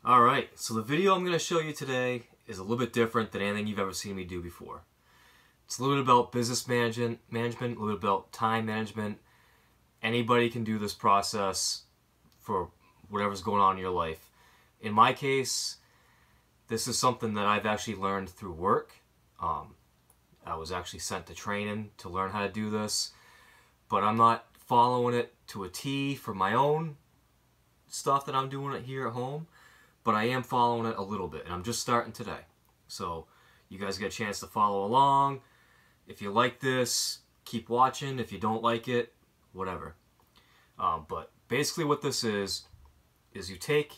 Alright, so the video I'm going to show you today is a little bit different than anything you've ever seen me do before. It's a little bit about business management, a little bit about time management. Anybody can do this process for whatever's going on in your life. In my case, this is something that I've actually learned through work. I was actually sent to training to learn how to do this, but I'm not following it to a T for my own stuff that I'm doing it here at home, but I am following it a little bit, and I'm just starting today. So you guys get a chance to follow along. If you like this, keep watching. If you don't like it, whatever. But basically what this is you take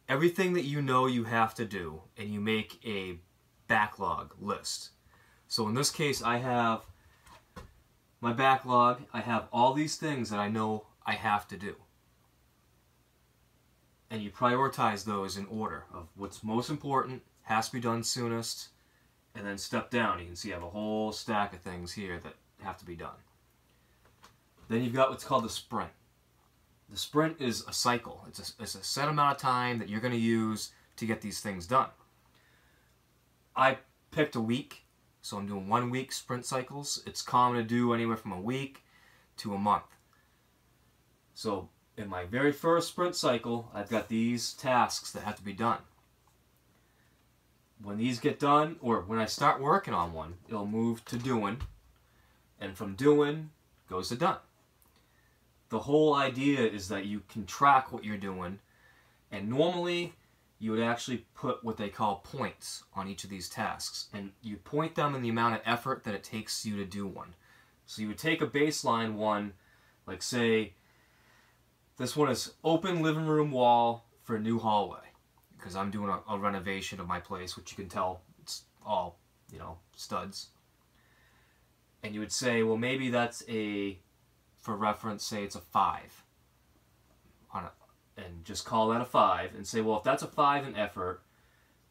everything that you know you have to do and you make a backlog list. So in this case, I have my backlog. I have all these things that I know I have to do. And you prioritize those in order of what's most important, has to be done soonest, and then step down. You can see I have a whole stack of things here that have to be done. Then you've got what's called the sprint. The sprint is a cycle. It's a set amount of time that you're going to use to get these things done. I picked a week, so I'm doing 1 week sprint cycles. It's common to do anywhere from a week to a month. So in my very first sprint cycle, I've got these tasks that have to be done. When these get done, or when I start working on one, it'll move to doing, and from doing goes to done. The whole idea is that you can track what you're doing, and normally you would actually put what they call points on each of these tasks, and you point them in the amount of effort that it takes you to do one. So you would take a baseline one, like say, this one is open living room wall for a new hallway, because I'm doing a renovation of my place, which you can tell it's all, studs. And you would say, well, maybe that's for reference, say it's a 5 and just call that a 5 and say, well, if that's a 5 in effort,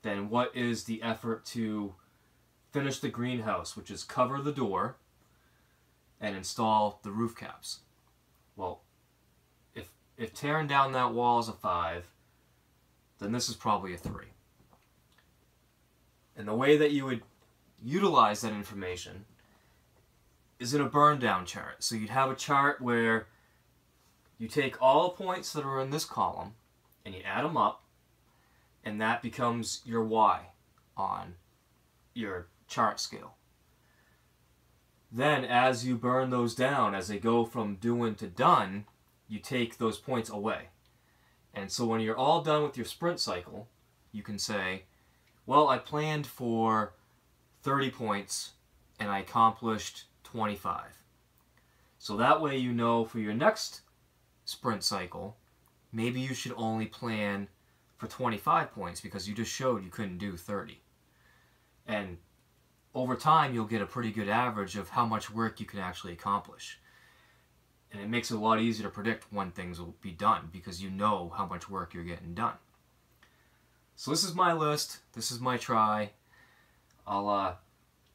then what is the effort to finish the greenhouse, which is cover the door and install the roof caps? Well, if tearing down that wall is a 5, then this is probably a 3. And the way that you would utilize that information is in a burn down chart. So you'd have a chart where you take all the points that are in this column and you add them up, and that becomes your Y on your chart scale. Then as you burn those down, as they go from doing to done, you take those points away. And so when you're all done with your sprint cycle, you can say, well, I planned for 30 points and I accomplished 25. So that way you know for your next sprint cycle, maybe you should only plan for 25 points because you just showed you couldn't do 30. And over time, you'll get a pretty good average of how much work you can actually accomplish. And it makes it a lot easier to predict when things will be done because you know how much work you're getting done. So this is my list. This is my try. I'll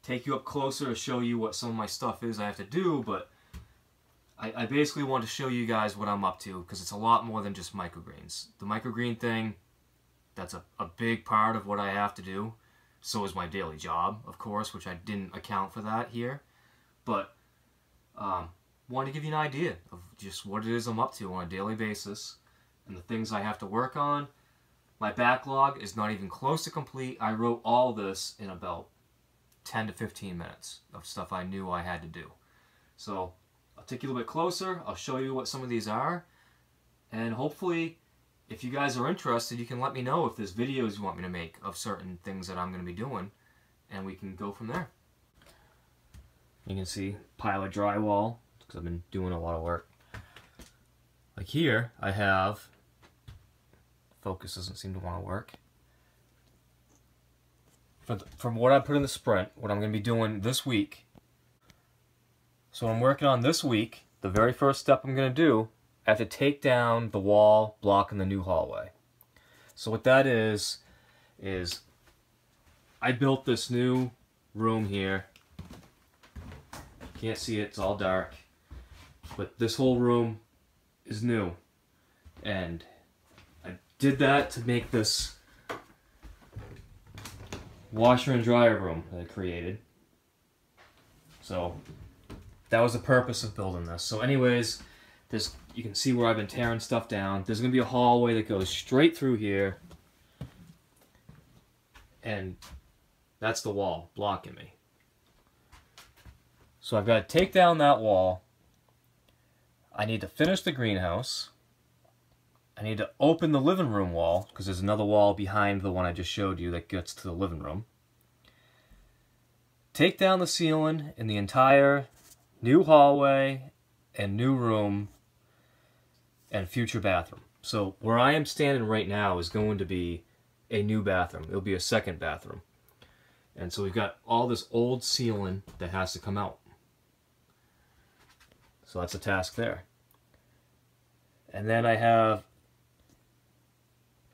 take you up closer to show you what some of my stuff is I have to do, but I basically want to show you guys what I'm up to because it's a lot more than just microgreens. The microgreen thing, that's a big part of what I have to do. So is my daily job, of course, which I didn't account for that here. But wanted to give you an idea of just what it is I'm up to on a daily basis and the things I have to work on. My backlog is not even close to complete. I wrote all this in about 10 to 15 minutes of stuff I knew I had to do. So I'll take you a little bit closer. I'll show you what some of these are. And hopefully, if you guys are interested, you can let me know if there's videos you want me to make of certain things that I'm going to be doing. And we can go from there. You can see pile of drywall because I've been doing a lot of work. Like here, I have, focus doesn't seem to want to work. From what I put in the sprint, what I'm going to be doing this week. So what I'm working on this week, the very first step I'm going to do, I have to take down the wall blocking the new hallway. So what that is I built this new room here. Can't see it, it's all dark. But this whole room is new. And I did that to make this washer and dryer room that I created. So that was the purpose of building this. So anyways, you can see where I've been tearing stuff down. There's going to be a hallway that goes straight through here. And that's the wall blocking me. So I've got to take down that wall. I need to finish the greenhouse. I need to open the living room wall, because there's another wall behind the one I just showed you that gets to the living room. Take down the ceiling in the entire new hallway and new room and future bathroom. So where I am standing right now is going to be a new bathroom. It'll be a second bathroom. And so we've got all this old ceiling that has to come out. So that's a task there. And then I have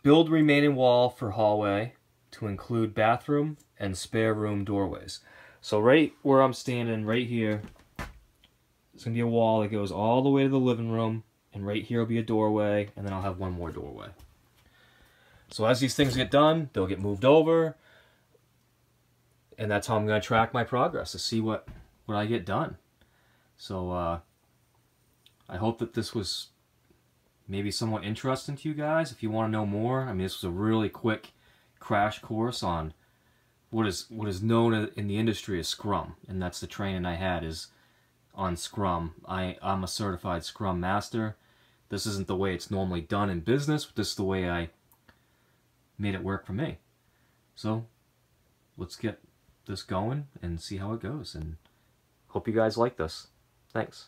build remaining wall for hallway to include bathroom and spare room doorways. So right where I'm standing, right here, there's going to be a wall that goes all the way to the living room, and right here will be a doorway, and then I'll have one more doorway. So as these things get done, they'll get moved over, and that's how I'm going to track my progress, to see what I get done. So I hope that this was maybe somewhat interesting to you guys. If you want to know more, I mean, this was a really quick crash course on what is known in the industry as Scrum, and that's the training I had is on Scrum. I'm a certified Scrum Master. This isn't the way it's normally done in business, but this is the way I made it work for me. So let's get this going and see how it goes, and hope you guys like this. Thanks.